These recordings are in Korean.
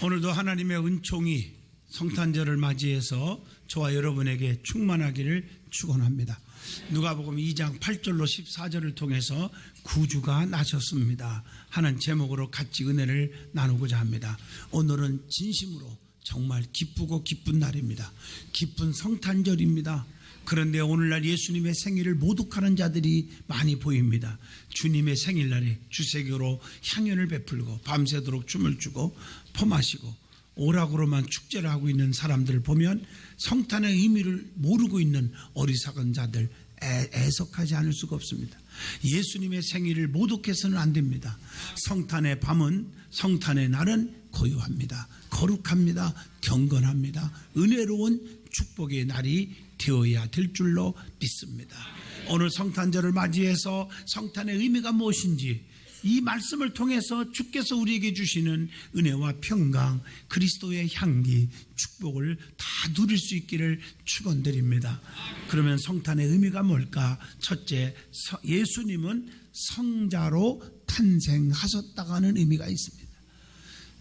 오늘도 하나님의 은총이 성탄절을 맞이해서 저와 여러분에게 충만하기를 축원합니다. 누가복음 2장 8절로 14절을 통해서 구주가 나셨습니다 하는 제목으로 같이 은혜를 나누고자 합니다. 오늘은 진심으로 정말 기쁘고 기쁜 날입니다. 기쁜 성탄절입니다. 그런데 오늘날 예수님의 생일을 모독하는 자들이 많이 보입니다. 주님의 생일날에 주세교로 향연을 베풀고 밤새도록 춤을 추고 퍼마시고 오락으로만 축제를 하고 있는 사람들을 보면 성탄의 의미를 모르고 있는 어리석은 자들 애석하지 않을 수가 없습니다. 예수님의 생일을 모독해서는 안 됩니다. 성탄의 밤은, 성탄의 날은 고요합니다. 거룩합니다. 경건합니다. 은혜로운 축복의 날이 되어야 될 줄로 믿습니다. 오늘 성탄절을 맞이해서 성탄의 의미가 무엇인지 이 말씀을 통해서 주께서 우리에게 주시는 은혜와 평강, 그리스도의 향기, 축복을 다 누릴 수 있기를 축원드립니다. 그러면 성탄의 의미가 뭘까? 첫째, 예수님은 성자로 탄생하셨다고 하는 의미가 있습니다.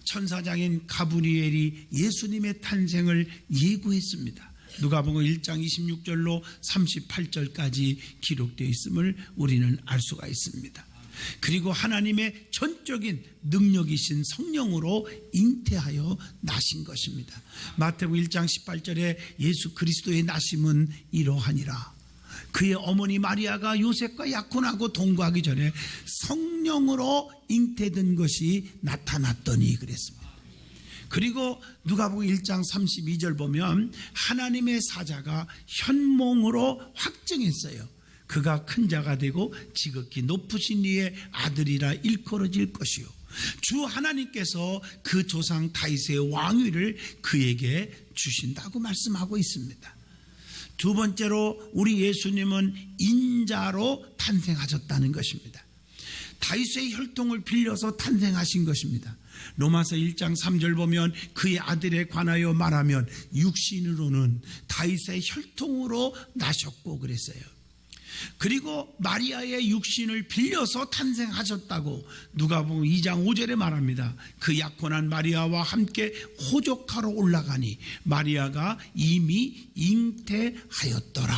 천사장인 가브리엘이 예수님의 탄생을 예고했습니다. 누가복음 1장 26절로 38절까지 기록되어 있음을 우리는 알 수가 있습니다. 그리고 하나님의 전적인 능력이신 성령으로 잉태하여 나신 것입니다. 마태복음 1장 18절에 예수 그리스도의 나심은 이러하니라. 그의 어머니 마리아가 요셉과 약혼하고 동거하기 전에 성령으로 잉태된 것이 나타났더니 그랬습니다. 그리고 누가복음 1장 32절 보면 하나님의 사자가 현몽으로 확증했어요. 그가 큰 자가 되고 지극히 높으신 이의 아들이라 일컬어질 것이요 주 하나님께서 그 조상 다윗의 왕위를 그에게 주신다고 말씀하고 있습니다. 두 번째로 우리 예수님은 인자로 탄생하셨다는 것입니다. 다윗의 혈통을 빌려서 탄생하신 것입니다. 로마서 1장 3절 보면 그의 아들에 관하여 말하면 육신으로는 다윗의 혈통으로 나셨고 그랬어요. 그리고 마리아의 육신을 빌려서 탄생하셨다고 누가복음 2장 5절에 말합니다. 그 약혼한 마리아와 함께 호적하러 올라가니 마리아가 이미 잉태하였더라.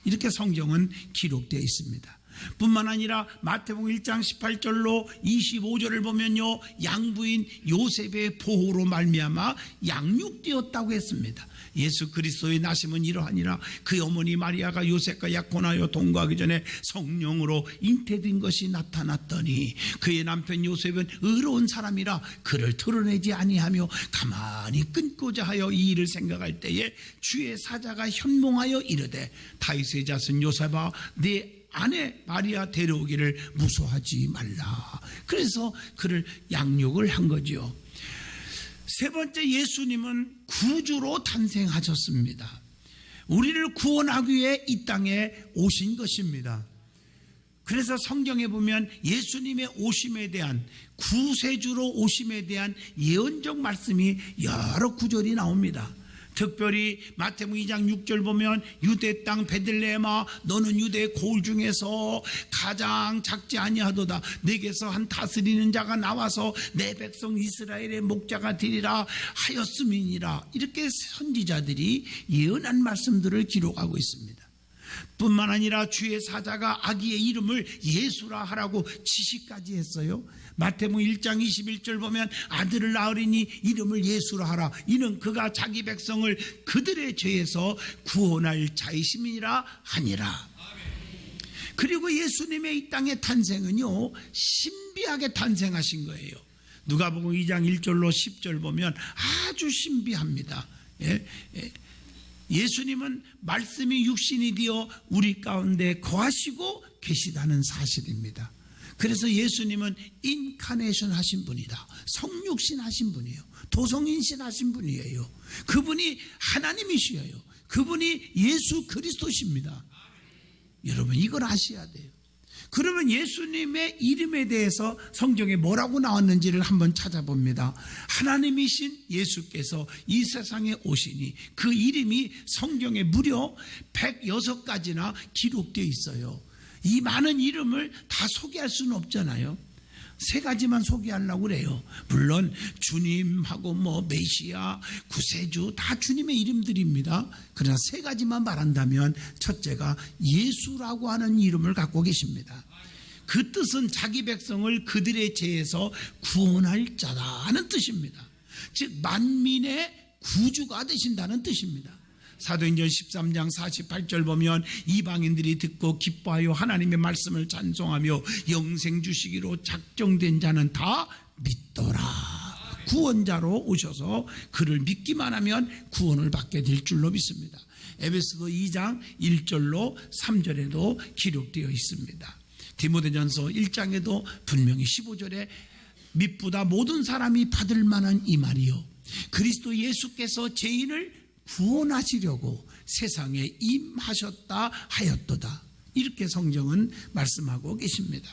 이렇게 성경은 기록되어 있습니다. 뿐만 아니라 마태복음 1장 18절로 25절을 보면요, 양부인 요셉의 보호로 말미암아 양육되었다고 했습니다. 예수 그리스도의 나심은 이러하니라. 그 어머니 마리아가 요셉과 약혼하여 동거하기 전에 성령으로 잉태된 것이 나타났더니 그의 남편 요셉은 의로운 사람이라 그를 드러내지 아니하며 가만히 끊고자 하여 이 일을 생각할 때에 주의 사자가 현몽하여 이르되 다윗의 자손 요셉아 네 아내 마리아 데려오기를 무서워하지 말라. 그래서 그를 양육을 한 거지요. 세 번째, 예수님은 구주로 탄생하셨습니다. 우리를 구원하기 위해 이 땅에 오신 것입니다. 그래서 성경에 보면 예수님의 오심에 대한, 구세주로 오심에 대한 예언적 말씀이 여러 구절이 나옵니다. 특별히 마태복음 2장 6절 보면 유대 땅 베들레헴아 너는 유대 고을 중에서 가장 작지 아니하도다. 내게서 한 다스리는 자가 나와서 내 백성 이스라엘의 목자가 되리라 하였음이니라. 이렇게 선지자들이 예언한 말씀들을 기록하고 있습니다. 뿐만 아니라 주의 사자가 아기의 이름을 예수라 하라고 지시까지 했어요. 마태복음 1장 21절 보면 아들을 낳으리니 이름을 예수라 하라. 이는 그가 자기 백성을 그들의 죄에서 구원할 자이심이라 하니라. 그리고 예수님의 이 땅의 탄생은요, 신비하게 탄생하신 거예요. 누가복음 2장 1절로 10절 보면 아주 신비합니다. 예수님은 말씀이 육신이 되어 우리 가운데 거하시고 계시다는 사실입니다. 그래서 예수님은 인카네이션 하신 분이다. 성육신 하신 분이에요. 도성인신 하신 분이에요. 그분이 하나님이시여요. 그분이 예수 그리스도십니다. 여러분 이걸 아셔야 돼요. 그러면 예수님의 이름에 대해서 성경에 뭐라고 나왔는지를 한번 찾아봅니다. 하나님이신 예수께서 이 세상에 오시니 그 이름이 성경에 무려 106가지나 기록되어 있어요. 이 많은 이름을 다 소개할 수는 없잖아요. 세 가지만 소개하려고 그래요. 물론 주님하고 메시아, 구세주 다 주님의 이름들입니다. 그러나 세 가지만 말한다면 첫째가 예수라고 하는 이름을 갖고 계십니다. 그 뜻은 자기 백성을 그들의 죄에서 구원할 자라는 뜻입니다. 즉 만민의 구주가 되신다는 뜻입니다. 사도행전 13장 48절 보면 이방인들이 듣고 기뻐하여 하나님의 말씀을 찬송하며 영생 주시기로 작정된 자는 다 믿더라. 구원자로 오셔서 그를 믿기만 하면 구원을 받게 될 줄로 믿습니다. 에베소서 2장 1절로 3절에도 기록되어 있습니다. 디모데전서 1장에도 분명히 15절에 믿보다 모든 사람이 받을 만한 이 말이요 그리스도 예수께서 죄인을 구원하시려고 세상에 임하셨다 하였도다. 이렇게 성경은 말씀하고 계십니다.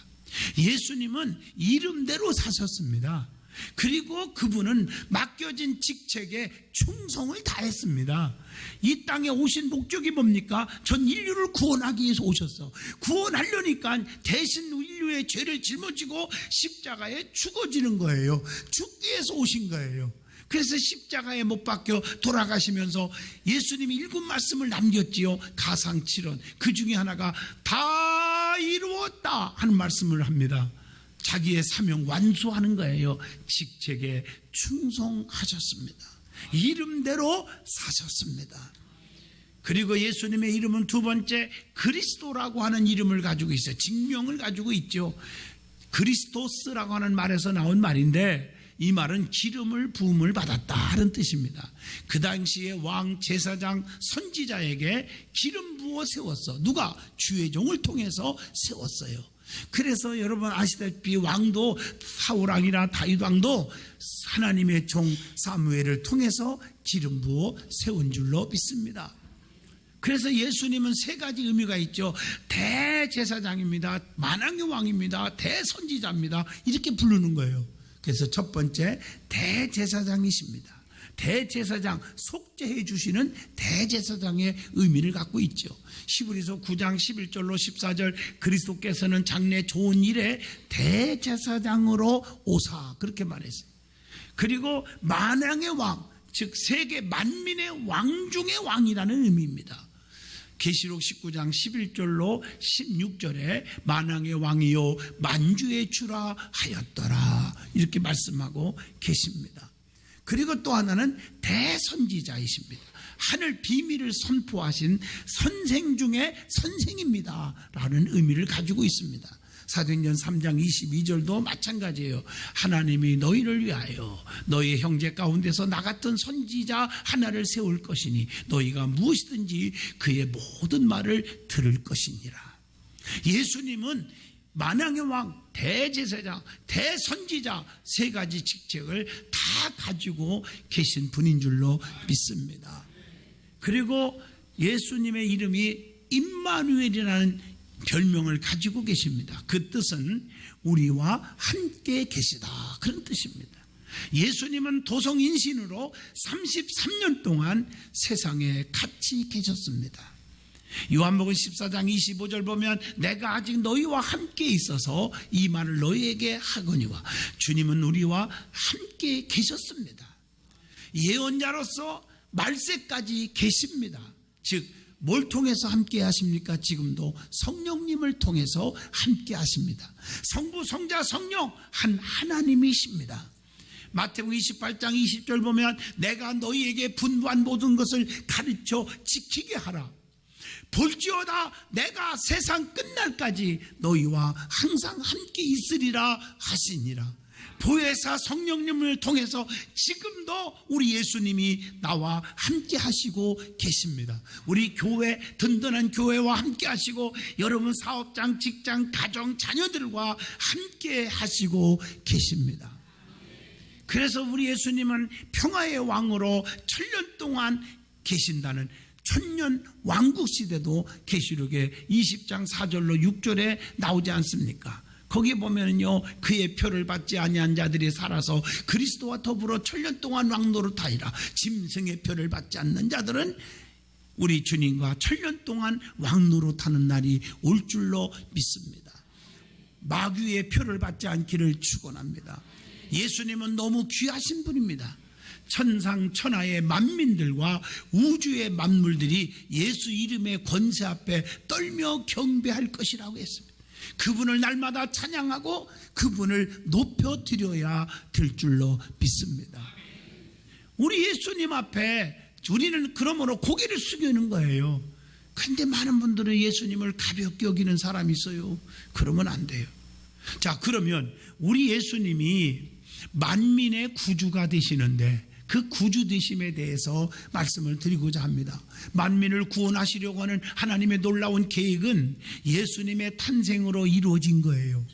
예수님은 이름대로 사셨습니다. 그리고 그분은 맡겨진 직책에 충성을 다했습니다. 이 땅에 오신 목적이 뭡니까? 전 인류를 구원하기 위해서 오셨어. 구원하려니까 대신 인류의 죄를 짊어지고 십자가에 죽어지는 거예요. 죽기 위해서 오신 거예요. 그래서 십자가에 못 박혀 돌아가시면서 예수님이 일곱 말씀을 남겼지요. 가상 7원. 그 중에 하나가 다 이루었다 하는 말씀을 합니다. 자기의 사명 완수하는 거예요. 직책에 충성하셨습니다. 이름대로 사셨습니다. 그리고 예수님의 이름은 두 번째 그리스도라고 하는 이름을 가지고 있어요. 직명을 가지고 있죠. 그리스도스라고 하는 말에서 나온 말인데 이 말은 기름을 부음을 받았다 하는 뜻입니다. 그 당시에 왕, 제사장, 선지자에게 기름 부어 세웠어. 누가? 주의 종을 통해서 세웠어요. 그래서 여러분 아시다시피 왕도 사울왕이나 다윗왕도 하나님의 종 사무엘을 통해서 기름 부어 세운 줄로 믿습니다. 그래서 예수님은 세 가지 의미가 있죠. 대제사장입니다. 만왕의 왕입니다. 대선지자입니다. 이렇게 부르는 거예요. 그래서 첫 번째 대제사장이십니다. 대제사장, 속죄해 주시는 대제사장의 의미를 갖고 있죠. 히브리서 9장 11절로 14절 그리스도께서는 장래 좋은 일에 대제사장으로 오사 그렇게 말했어요. 그리고 만왕의 왕, 즉 세계 만민의 왕 중의 왕이라는 의미입니다. 계시록 19장 11절로 16절에 만왕의 왕이요 만주의 주라 하였더라 이렇게 말씀하고 계십니다. 그리고 또 하나는 대선지자이십니다. 하늘 비밀을 선포하신 선생 중에 선생입니다 라는 의미를 가지고 있습니다. 사도행전 3장 22절도 마찬가지예요. 하나님이 너희를 위하여 너희의 형제 가운데서 나 같은 선지자 하나를 세울 것이니 너희가 무엇이든지 그의 모든 말을 들을 것이니라. 예수님은 만왕의 왕, 대제사장, 대선지자 세 가지 직책을 다 가지고 계신 분인 줄로 믿습니다. 그리고 예수님의 이름이 임마누엘이라는 별명을 가지고 계십니다. 그 뜻은 우리와 함께 계시다 그런 뜻입니다. 예수님은 도성인신으로 33년 동안 세상에 같이 계셨습니다. 요한복음 14장 25절 보면 내가 아직 너희와 함께 있어서 이 말을 너희에게 하거니와 주님은 우리와 함께 계셨습니다. 예언자로서 말세까지 계십니다. 즉 뭘 통해서 함께 하십니까? 지금도 성령님을 통해서 함께 하십니다. 성부, 성자, 성령 한 하나님이십니다. 마태복음 28장 20절 보면 내가 너희에게 분부한 모든 것을 가르쳐 지키게 하라. 볼지어다 내가 세상 끝날까지 너희와 항상 함께 있으리라 하시니라. 보혜사 성령님을 통해서 지금도 우리 예수님이 나와 함께 하시고 계십니다. 우리 교회, 든든한 교회와 함께 하시고 여러분 사업장, 직장, 가정, 자녀들과 함께 하시고 계십니다. 그래서 우리 예수님은 평화의 왕으로 1000년 동안 계신다는 천년 왕국 시대도 계시록의 20장 4절로 6절에 나오지 않습니까? 거기에 보면요 그의 표를 받지 아니한 자들이 살아서 그리스도와 더불어 1000년 동안 왕노릇하리라. 짐승의 표를 받지 않는 자들은 우리 주님과 1000년 동안 왕노릇하는 날이 올 줄로 믿습니다. 마귀의 표를 받지 않기를 축원합니다. 예수님은 너무 귀하신 분입니다. 천상천하의 만민들과 우주의 만물들이 예수 이름의 권세 앞에 떨며 경배할 것이라고 했습니다. 그분을 날마다 찬양하고 그분을 높여드려야 될 줄로 믿습니다. 우리 예수님 앞에 우리는 그러므로 고개를 숙이는 거예요. 그런데 많은 분들은 예수님을 가볍게 여기는 사람이 있어요. 그러면 안 돼요. 자, 그러면 우리 예수님이 만민의 구주가 되시는데 그 구주 되심에 대해서 말씀을 드리고자 합니다. 만민을 구원하시려고 하는 하나님의 놀라운 계획은 예수님의 탄생으로 이루어진 거예요.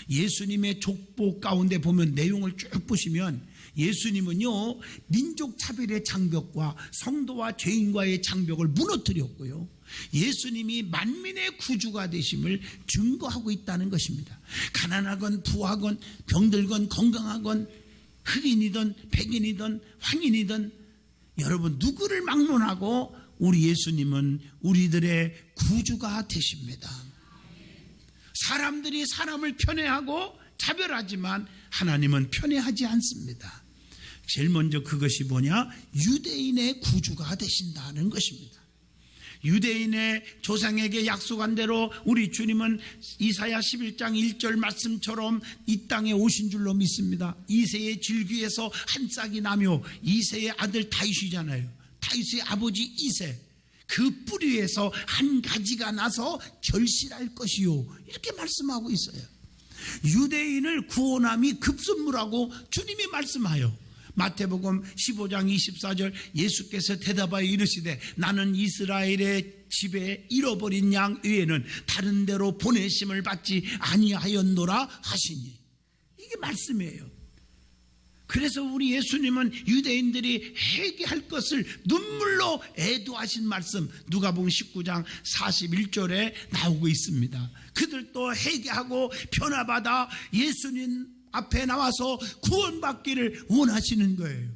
예수님의 족보 가운데 보면 내용을 쭉 보시면 예수님은요, 민족 차별의 장벽과 성도와 죄인과의 장벽을 무너뜨렸고요, 예수님이 만민의 구주가 되심을 증거하고 있다는 것입니다. 가난하건 부하건 병들건 건강하건 흑인이든 백인이든 황인이든 여러분 누구를 막론하고 우리 예수님은 우리들의 구주가 되십니다. 사람들이 사람을 편애하고 차별하지만 하나님은 편애하지 않습니다. 제일 먼저 그것이 뭐냐? 유대인의 구주가 되신다는 것입니다. 유대인의 조상에게 약속한 대로 우리 주님은 이사야 11장 1절 말씀처럼 이 땅에 오신 줄로 믿습니다. 이새의 질귀에서 한 싹이 나며 이새의 아들 다윗이잖아요. 다윗의 아버지 이새, 그 뿌리에서 한 가지가 나서 결실할 것이요, 이렇게 말씀하고 있어요. 유대인을 구원함이 급선무라고 주님이 말씀하여 마태복음 15장 24절 예수께서 대답하여 이르시되 나는 이스라엘의 집에 잃어버린 양 외에는 다른 데로 보내심을 받지 아니하였노라 하시니, 이게 말씀이에요. 그래서 우리 예수님은 유대인들이 회개할 것을 눈물로 애도하신 말씀 누가복음 19장 41절에 나오고 있습니다. 그들도 회개하고 변화받아 예수님 앞에 나와서 구원받기를 원하시는 거예요.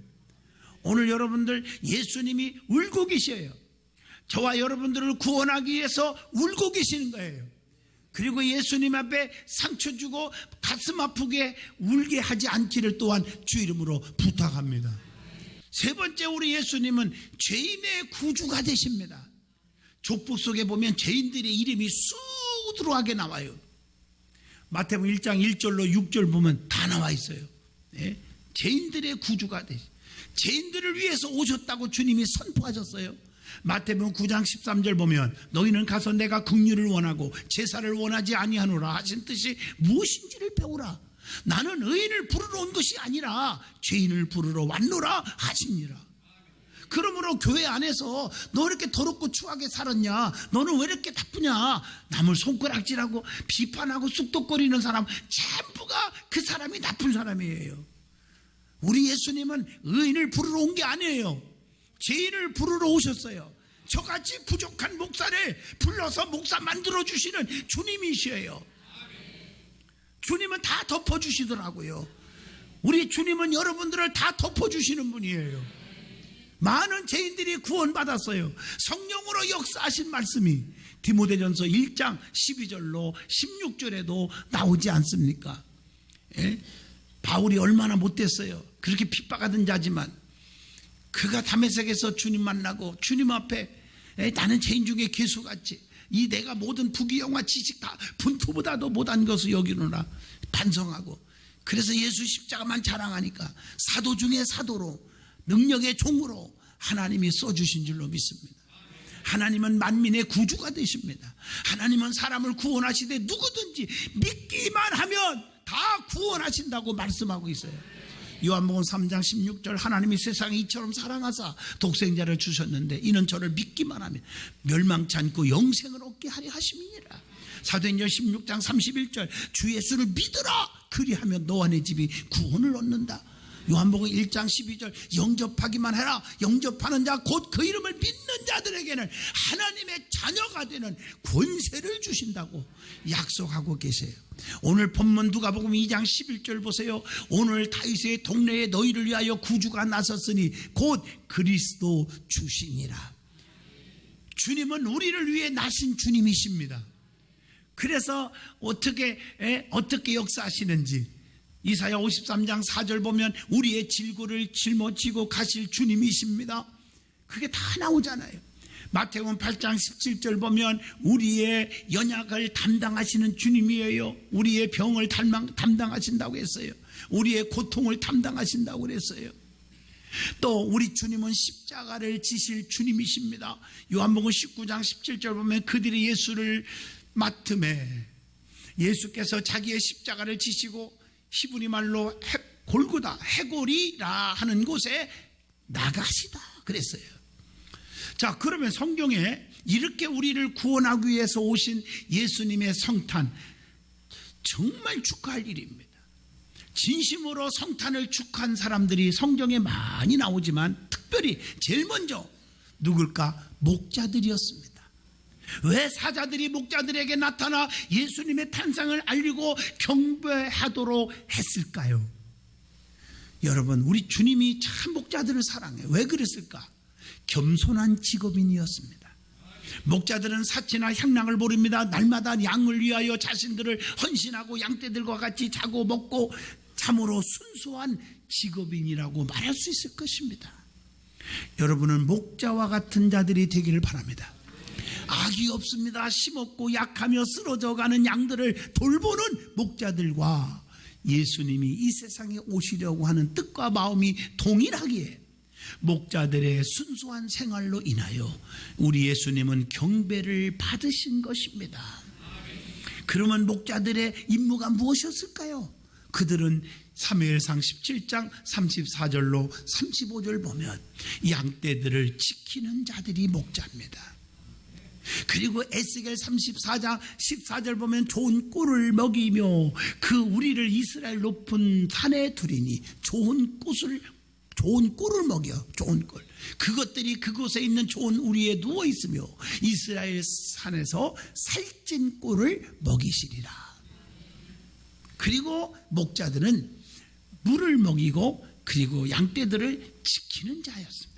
오늘 여러분들 예수님이 울고 계셔요. 저와 여러분들을 구원하기 위해서 울고 계시는 거예요. 그리고 예수님 앞에 상처 주고 가슴 아프게 울게 하지 않기를 또한 주 이름으로 부탁합니다. 세 번째, 우리 예수님은 죄인의 구주가 되십니다. 족보 속에 보면 죄인들의 이름이 수두룩하게 나와요. 마태복음 1장 1절로 6절 보면 다 나와 있어요. 네? 죄인들의 구주가 되시, 죄인들을 위해서 오셨다고 주님이 선포하셨어요. 마태복음 9장 13절 보면 너희는 가서 내가 긍휼을 원하고 제사를 원하지 아니하노라 하신 뜻이 무엇인지를 배우라. 나는 의인을 부르러 온 것이 아니라 죄인을 부르러 왔노라 하시니라. 그러므로 교회 안에서 너 이렇게 더럽고 추하게 살았냐, 너는 왜 이렇게 나쁘냐, 남을 손가락질하고 비판하고 쑥덕거리는 사람 전부가 그 사람이 나쁜 사람이에요. 우리 예수님은 의인을 부르러 온 게 아니에요. 죄인을 부르러 오셨어요. 저같이 부족한 목사를 불러서 목사 만들어주시는 주님이시에요. 주님은 다 덮어주시더라고요. 우리 주님은 여러분들을 다 덮어주시는 분이에요. 많은 죄인들이 구원받았어요. 성령으로 역사하신 말씀이 디모데전서 1장 12절로 16절에도 나오지 않습니까? 예? 바울이 얼마나 못됐어요. 그렇게 핍박하던 자지만 그가 다메섹에서 주님 만나고 주님 앞에 나는 죄인 중에 괴수같이 이 내가 모든 부귀영화 지식 다 분투보다도 못한 것을 여기노라 반성하고, 그래서 예수 십자가만 자랑하니까 사도 중에 사도로 능력의 종으로 하나님이 써주신 줄로 믿습니다. 하나님은 만민의 구주가 되십니다. 하나님은 사람을 구원하시되 누구든지 믿기만 하면 다 구원하신다고 말씀하고 있어요. 요한복음 3장 16절 하나님이 세상을 이처럼 사랑하사 독생자를 주셨는데 이는 저를 믿기만 하면 멸망치 않고 영생을 얻게 하려 하심이니라. 사도행전 16장 31절 주 예수를 믿으라 그리하면 너와 내 집이 구원을 얻는다. 요한복음 1장 12절 영접하기만 해라. 영접하는 자 곧 그 이름을 믿는 자들에게는 하나님의 자녀가 되는 권세를 주신다고 약속하고 계세요. 오늘 본문 누가복음 2장 11절 보세요. 오늘 다윗의 동네에 너희를 위하여 구주가 나섰으니 곧 그리스도 주시니라. 주님은 우리를 위해 나신 주님이십니다. 그래서 어떻게 역사하시는지 이사야 53장 4절 보면 우리의 질고를 짊어지고 가실 주님이십니다. 그게 다 나오잖아요. 마태복음 8장 17절 보면 우리의 연약을 담당하시는 주님이에요. 우리의 병을 담당하신다고 했어요. 우리의 고통을 담당하신다고 그랬어요. 또 우리 주님은 십자가를 지실 주님이십니다. 요한복음 19장 17절 보면 그들이 예수를 맡음에 예수께서 자기의 십자가를 지시고 히브리 말로 골고다 해골이라 하는 곳에 나가시다 그랬어요. 자, 그러면 성경에 이렇게 우리를 구원하기 위해서 오신 예수님의 성탄, 정말 축하할 일입니다. 진심으로 성탄을 축하한 사람들이 성경에 많이 나오지만 특별히 제일 먼저 누굴까? 목자들이었습니다. 왜 사자들이 목자들에게 나타나 예수님의 탄생을 알리고 경배하도록 했을까요? 여러분, 우리 주님이 참 목자들을 사랑해요. 왜 그랬을까? 겸손한 직업인이었습니다. 목자들은 사치나 향락을 모릅니다. 날마다 양을 위하여 자신들을 헌신하고 양떼들과 같이 자고 먹고 참으로 순수한 직업인이라고 말할 수 있을 것입니다. 여러분은 목자와 같은 자들이 되기를 바랍니다. 악이 없습니다. 힘없고 약하며 쓰러져가는 양들을 돌보는 목자들과 예수님이 이 세상에 오시려고 하는 뜻과 마음이 동일하기에 목자들의 순수한 생활로 인하여 우리 예수님은 경배를 받으신 것입니다. 그러면 목자들의 임무가 무엇이었을까요? 그들은 사무엘상 17장 34절로 35절 보면 양떼들을 지키는 자들이 목자입니다. 그리고 에스겔 34장 14절 보면 좋은 꿀을 먹이며 그 우리를 이스라엘 높은 산에 두리니 좋은 꿀을 먹여. 좋은 꿀. 그것들이 그곳에 있는 좋은 우리에 누워 있으며 이스라엘 산에서 살찐 꿀을 먹이시리라. 그리고 목자들은 물을 먹이고 그리고 양떼들을 지키는 자였습니다.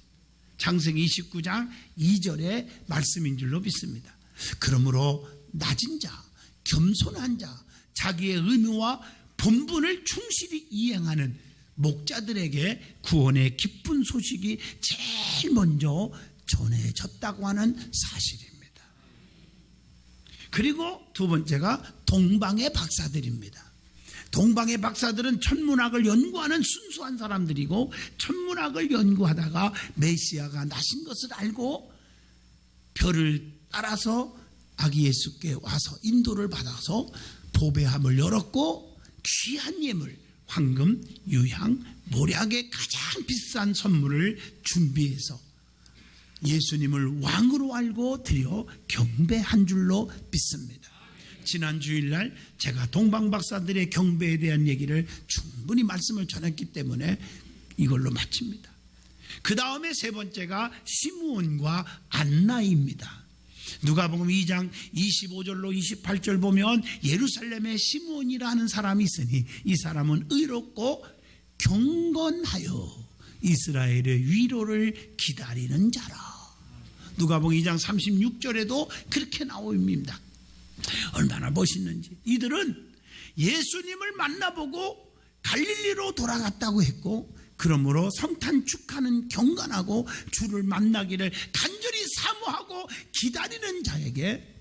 창세기 29장 2절의 말씀인 줄로 믿습니다. 그러므로 낮은 자, 겸손한 자, 자기의 의무와 본분을 충실히 이행하는 목자들에게 구원의 기쁜 소식이 제일 먼저 전해졌다고 하는 사실입니다. 그리고 두 번째가 동방의 박사들입니다. 동방의 박사들은 천문학을 연구하는 순수한 사람들이고 천문학을 연구하다가 메시아가 나신 것을 알고 별을 따라서 아기 예수께 와서 인도를 받아서 보배함을 열었고 귀한 예물, 황금, 유향, 모략의 가장 비싼 선물을 준비해서 예수님을 왕으로 알고 드려 경배한 줄로 믿습니다. 지난 주일날 제가 동방박사들의 경배에 대한 얘기를 충분히 말씀을 전했기 때문에 이걸로 마칩니다. 그 다음에 세 번째가 시므온과 안나입니다. 누가복음 2장 25절로 28절 보면 예루살렘에 시므온이라 하는 사람이 있으니 이 사람은 의롭고 경건하여 이스라엘의 위로를 기다리는 자라. 누가복음 2장 36절에도 그렇게 나옵니다. 얼마나 멋있는지. 이들은 예수님을 만나보고 갈릴리로 돌아갔다고 했고 그러므로 성탄 축하는 경건하고 주를 만나기를 간절히 사모하고 기다리는 자에게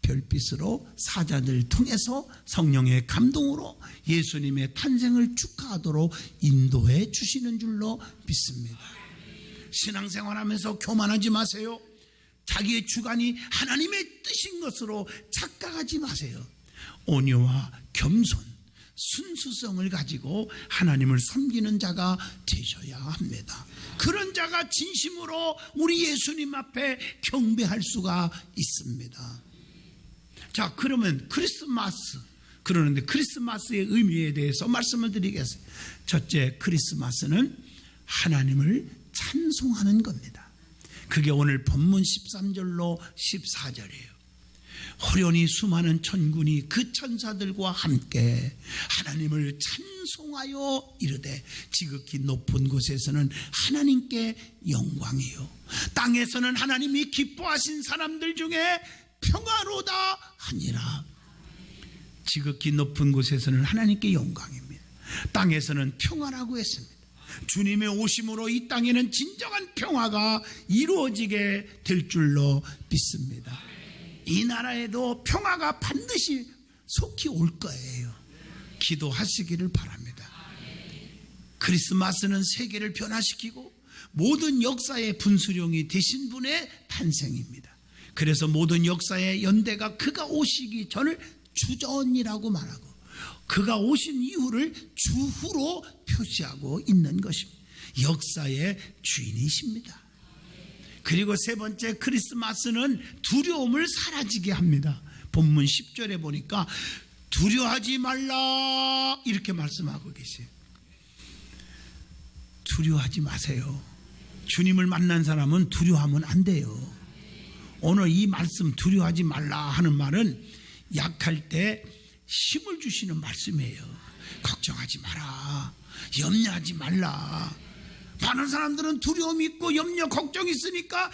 별빛으로 사자들 통해서 성령의 감동으로 예수님의 탄생을 축하하도록 인도해 주시는 줄로 믿습니다. 신앙생활하면서 교만하지 마세요. 자기의 주관이 하나님의 뜻인 것으로 착각하지 마세요. 온유와 겸손, 순수성을 가지고 하나님을 섬기는 자가 되셔야 합니다. 그런 자가 진심으로 우리 예수님 앞에 경배할 수가 있습니다. 자, 그러면 크리스마스, 그러는데 크리스마스의 의미에 대해서 말씀을 드리겠어요. 첫째, 크리스마스는 하나님을 찬송하는 겁니다. 그게 오늘 본문 13절로 14절이에요. 호련히 수많은 천군이 그 천사들과 함께 하나님을 찬송하여 이르되 지극히 높은 곳에서는 하나님께 영광이요 땅에서는 하나님이 기뻐하신 사람들 중에 평화로다 하니라. 지극히 높은 곳에서는 하나님께 영광입니다. 땅에서는 평화라고 했습니다. 주님의 오심으로 이 땅에는 진정한 평화가 이루어지게 될 줄로 믿습니다. 이 나라에도 평화가 반드시 속히 올 거예요. 기도하시기를 바랍니다. 크리스마스는 세계를 변화시키고 모든 역사의 분수령이 되신 분의 탄생입니다. 그래서 모든 역사의 연대가 그가 오시기 전을 주전이라고 말하고 그가 오신 이후를 주후로 표시하고 있는 것입니다. 역사의 주인이십니다. 그리고 세 번째, 크리스마스는 두려움을 사라지게 합니다. 본문 10절에 보니까 두려워하지 말라 이렇게 말씀하고 계세요. 두려워하지 마세요. 주님을 만난 사람은 두려워하면 안 돼요. 오늘 이 말씀 두려워하지 말라 하는 말은 약할 때 힘을 주시는 말씀이에요. 걱정하지 마라, 염려하지 말라. 많은 사람들은 두려움이 있고 염려, 걱정이 있으니까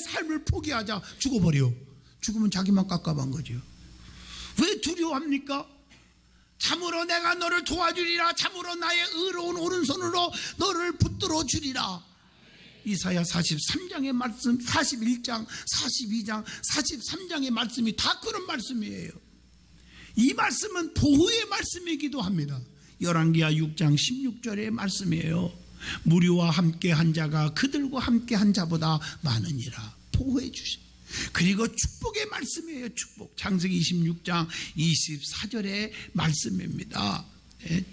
삶을 포기하자, 죽어버려. 죽으면 자기만 깝깝한 거죠. 왜 두려워합니까? 참으로 내가 너를 도와주리라. 참으로 나의 의로운 오른손으로 너를 붙들어 주리라. 이사야 43장의 말씀, 41장, 42장, 43장의 말씀이 다 그런 말씀이에요. 이 말씀은 보호의 말씀이기도 합니다. 열왕기하 6장 16절의 말씀이에요. 무리와 함께 한 자가 그들과 함께 한 자보다 많으니라. 보호해 주시. 그리고 축복의 말씀이에요. 축복. 창세기 26장 24절의 말씀입니다.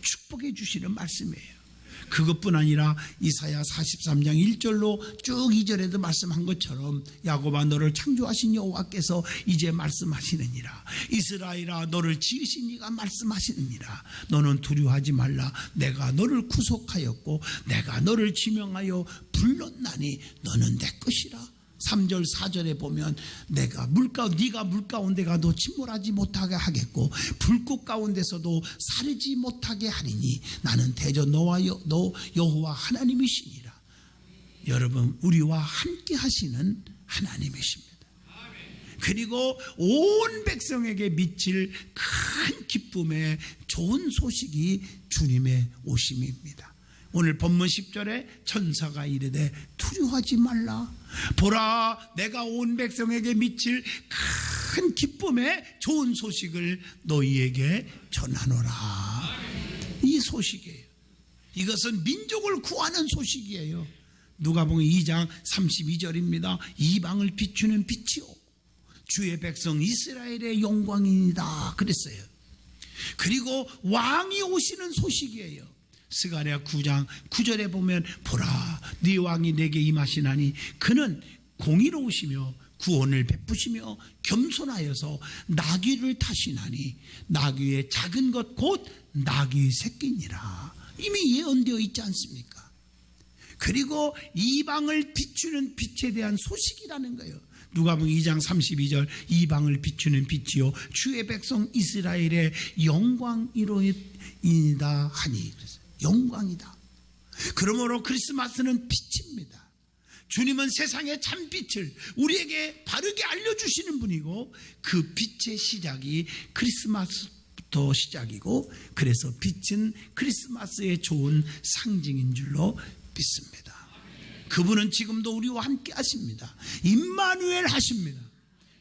축복해 주시는 말씀이에요. 그것뿐 아니라 이사야 43장 1절로 쭉 2절에도 말씀한 것처럼 야곱아 너를 창조하신 여호와께서 이제 말씀하시느니라. 이스라엘아 너를 지으신 이가 말씀하시느니라. 너는 두려워하지 말라. 내가 너를 구속하였고 내가 너를 지명하여 불렀나니 너는 내 것이라. 3절 4절에 보면 네가 물 가운데 가도 침몰하지 못하게 하겠고 불꽃 가운데서도 사르지 못하게 하리니 나는 대저 너와 너 여호와 하나님이시니라. 여러분, 우리와 함께 하시는 하나님이십니다. 그리고 온 백성에게 미칠 큰 기쁨의 좋은 소식이 주님의 오심입니다. 오늘 본문 10절에 천사가 이르되 두려워하지 말라. 보라, 내가 온 백성에게 미칠 큰 기쁨의 좋은 소식을 너희에게 전하노라. 이 소식이에요. 이것은 민족을 구하는 소식이에요. 누가복음 2장 32절입니다. 이방을 비추는 빛이요 주의 백성 이스라엘의 영광이다 그랬어요. 그리고 왕이 오시는 소식이에요. 스가랴 9장 9절에 보면 보라 네 왕이 내게 임하시나니 그는 공의로우시며 구원을 베푸시며 겸손하여서 나귀를 타시나니 나귀의 작은 것 곧 나귀 새끼니라. 이미 예언되어 있지 않습니까? 그리고 이방을 비추는 빛에 대한 소식이라는 거예요. 누가복음 2장 32절 이방을 비추는 빛이요 주의 백성 이스라엘의 영광이로이다 하니 영광이다. 그러므로 크리스마스는 빛입니다. 주님은 세상의 참빛을 우리에게 바르게 알려주시는 분이고 그 빛의 시작이 크리스마스부터 시작이고 그래서 빛은 크리스마스의 좋은 상징인 줄로 믿습니다. 그분은 지금도 우리와 함께 하십니다. 임마누엘 하십니다.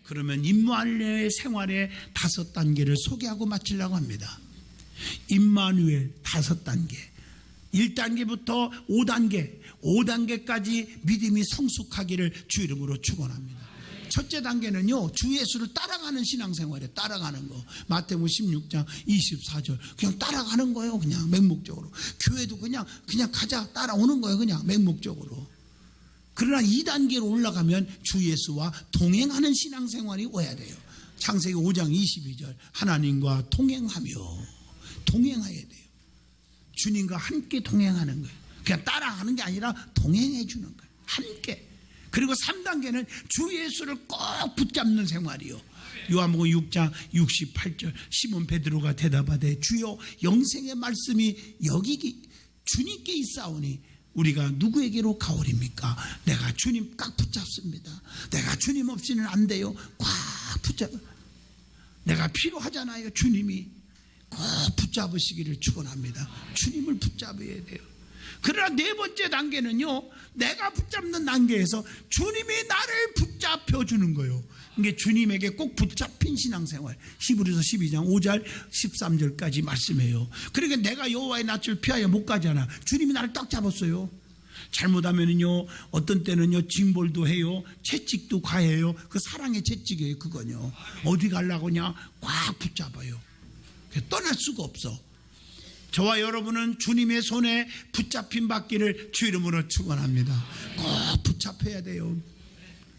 그러면 임마누엘의 생활의 5단계를 소개하고 마치려고 합니다. 임마누엘 5단계, 1단계부터 5단계까지 믿음이 성숙하기를 주 이름으로 축원합니다. 첫째 단계는요, 주 예수를 따라가는 신앙생활에 따라가는 거. 마태복음 16장 24절 그냥 따라가는 거예요. 그냥 맹목적으로. 교회도 그냥 가자 따라오는 거예요. 그냥 맹목적으로. 그러나 2단계로 올라가면 주 예수와 동행하는 신앙생활이 와야 돼요. 창세기 5장 22절 하나님과 동행하여야 돼요. 주님과 함께 동행하는 거예요. 그냥 따라가는 게 아니라 동행해 주는 거예요. 함께. 그리고 3단계는 주 예수를 꼭 붙잡는 생활이요. 요한복음 6장 68절 시몬 베드로가 대답하되 주여 영생의 말씀이 여기 주님께 있사오니 우리가 누구에게로 가오리입니까? 내가 주님 꽉 붙잡습니다. 내가 주님 없이는 안 돼요. 꽉 붙잡아. 내가 필요하잖아요. 주님이 꼭 붙잡으시기를 축원합니다. 주님을 붙잡아야 돼요. 그러나 네 번째 단계는요, 내가 붙잡는 단계에서 주님이 나를 붙잡혀 주는 거예요. 이게 주님에게 꼭 붙잡힌 신앙생활. 히브리서 12장 5절 13절까지 말씀해요. 그러니까 내가 여호와의 낯을 피하여 못 가잖아. 주님이 나를 딱 잡았어요. 잘못하면은요, 어떤 때는요, 징벌도 해요, 채찍도 가해요. 그 사랑의 채찍이에요. 그거요. 어디 가려고냐? 꽉 붙잡아요. 떠날 수가 없어. 저와 여러분은 주님의 손에 붙잡힌 받기를 주 이름으로 축원합니다. 꼭 붙잡혀야 돼요.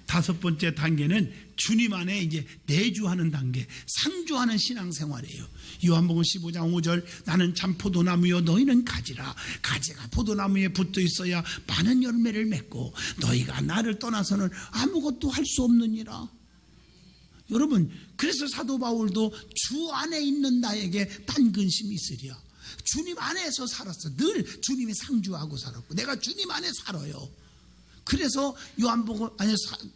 다섯 번째 단계는 주님 안에 이제 내주하는 단계, 상주하는 신앙생활이에요. 요한복음 15장 5절, 나는 참 포도나무여 너희는 가지라. 가지가 포도나무에 붙어 있어야 많은 열매를 맺고 너희가 나를 떠나서는 아무것도 할 수 없느니라. 여러분, 그래서 사도 바울도 주 안에 있는 나에게 딴 근심이 있으랴. 주님 안에서 살았어. 늘 주님이 상주하고 살았고 내가 주님 안에 살아요. 그래서 요한복음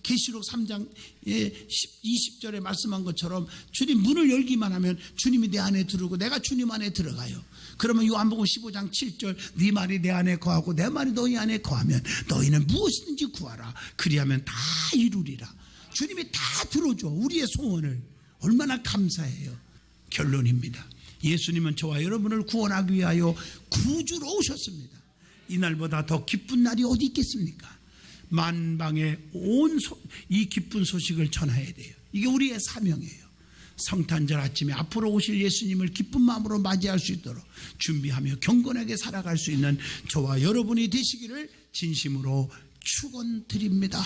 계시록 3장 20절에 말씀한 것처럼 주님 문을 열기만 하면 주님이 내 안에 들어오고 내가 주님 안에 들어가요. 그러면 요한복음 15장 7절, 네 말이 내 안에 거하고 내 말이 너희 안에 거하면 너희는 무엇이든지 구하라. 그리하면 다 이루리라. 주님이 다 들어줘. 우리의 소원을. 얼마나 감사해요. 결론입니다. 예수님은 저와 여러분을 구원하기 위하여 구주로 오셨습니다. 이날보다 더 기쁜 날이 어디 있겠습니까? 만방에 이 기쁜 소식을 전해야 돼요. 이게 우리의 사명이에요. 성탄절 아침에 앞으로 오실 예수님을 기쁜 마음으로 맞이할 수 있도록 준비하며 경건하게 살아갈 수 있는 저와 여러분이 되시기를 진심으로 축원드립니다.